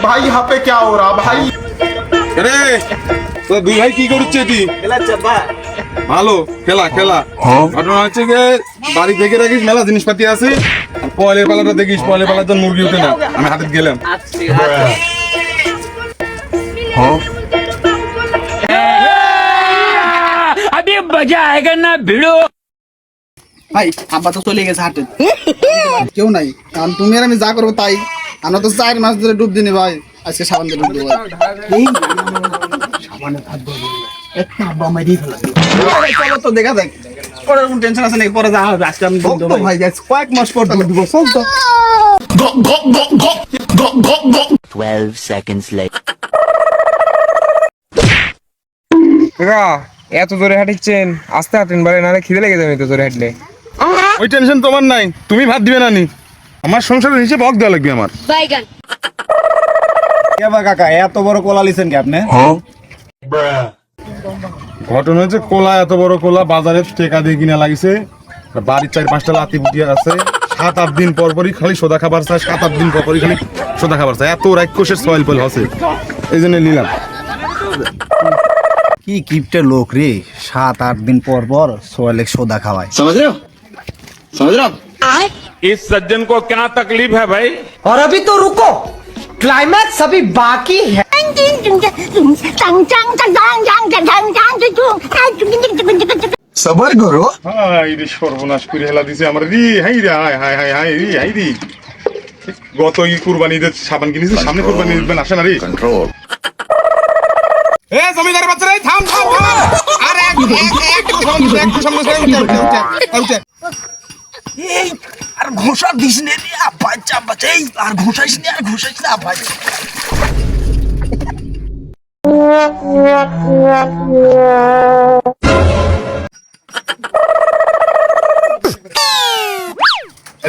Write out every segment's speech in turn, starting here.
भाई यहाँ पे क्या हो रहा भाई? রে তো দুই ভাই কি করছে এটি? ভালো খেলা খেলা। ঘটনা হচ্ছে যে বাড়ি থেকে রাখিস মেলা জিনিসপাতি আছে, আর পয়লের পালাটা দেখিস, পয়লের পালার জন্য মুরগি উঠে না, আমি হাতে গেলাম। अभी मजा आएगा ना भिड़ो। ভাই আব্বা তো চলে গেছে হাটে, কেউ নাই। কারণ তুমি আর আমি যা করবো তাই। আমরা তো 4 মাস ধরে ডুব দিনি ভাই, আজকে সাবান দিয়ে ডুব দেবো ভাই। চলো তো দেখা যাক, পরে কোনো টেনশন আছে নাকি, পরে যা হবে আজকে আমি ডুব দেবো ভাই। কয়েক মাস পর ডুব দেবো, চল তো। 12 seconds later. কাকা এত জোরে হাঁটিচ্ছেন, আস্তে হাঁটেন বারে, নাহলে খিদে লেগে যাবে তো জোরে হাঁটলে। ওই টেনশন তোমার নাই, তুমি ভাত দিবে না নি, আমার সংসারের হিসেব বক দেওয়া লাগবে আমার। বাইগান কেবা কাকা এত বড় কোলা লিছেন কি আপনি? ঘটনা হচ্ছে কোলা, এত বড় কোলা বাজারে টেকা দিয়ে কিনা লাগিছে, বাড়ির 4-5টা লাতি বুটিয়ে আছে, 7-8 দিন পর পরই খালি সোদা খাবার চায়, 7-8 দিন পর পরই খালি সোদা খাবার চায়, এত রাক্ষসের সয়েল পল আছে, এই জন্য নিলাম। কি কিপটে লোক রে, 7-8 দিন পর পর সোয়ালেক সোদা খাওয়ায়। इस सज्जन को क्या तकलीफ है भाई? और अभी तो रुको, क्लाइमैक्स अभी बाकी है। सबर करो। হাই রে সর্বনাশ করে হেলা দিছে আমার রে, হাই রে, হাই হাই হাই হাই রে, হাই রে। গত কুরবানি ঈদের সাবান কিনেছি, সামনে কুরবানি ঈদ আসে না রে। कंट्रोल। এ জমিদার বাচ্চারা থাম থাম থাম, আর একটু সামনে উঠে। এই আর ঘোষা দিস নে রে আব্বা, চাপা এই আর ঘোষাইস নে, আর ঘোষাইস না আব্বা।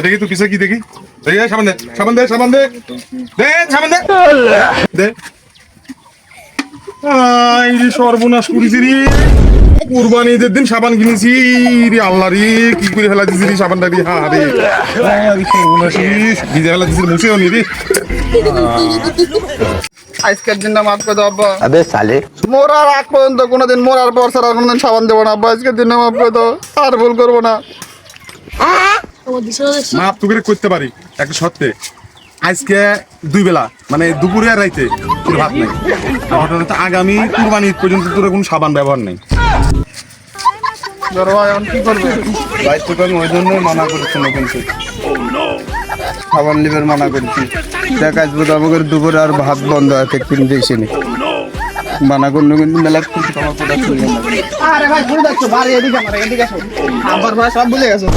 দেখি তুই পিছে কি দেখি, দেখি সাবান দে, সাবান দে, সাবান দে, দে সাবান দে, দে। আই রে সর্বনাশ করেছি রে, কুরবানি ঈদের দিন সাবান কিনেছি রে, আল্লাহ রে কি করে ফেলা দিছি রে সাবানটা রে, হা রে সর্বনাশ ভিজে ফেলা দিছি, মুছেও নি রে। আজকের দিনটা মাফ করে দাও আব্বা। अबे साले মোরার আগ পর্যন্ত কোনোদিন, মোরার পর ছাড়া কোনোদিন সাবান দেবো না আব্বা। আজকের দিনটা মাফ করে দাও, আর ভুল করবো না। মাপ তো করে করতে পারি একটা সত্যি, আজকে 2 বেলা মানে দুপুরে আর রাইতে তোর ভাত নাই, ঘটনা তো আগামী কুরবানি ঈদ পর্যন্ত তোর কোনো সাবান ব্যবহার নেই। ধরো ভাই, এখন কি করবে? দায়িত্ব আমি ওই জন্য মানা করেছি না, কিন্তু সাবান লিভার মানা করছি। দেখ আজ বোধ আমাকে দুপুরে আর ভাত বন্ধ আছে, কিনতে এসেনি মানা করলো, কিন্তু মেলা কিছু আমার প্রোডাক্ট চলে যাবে। আরে ভাই ভুলে যাচ্ছ, বাড়ি এদিকে আমার, এদিকে আসো। আবার ভাই সব ভুলে গেছো।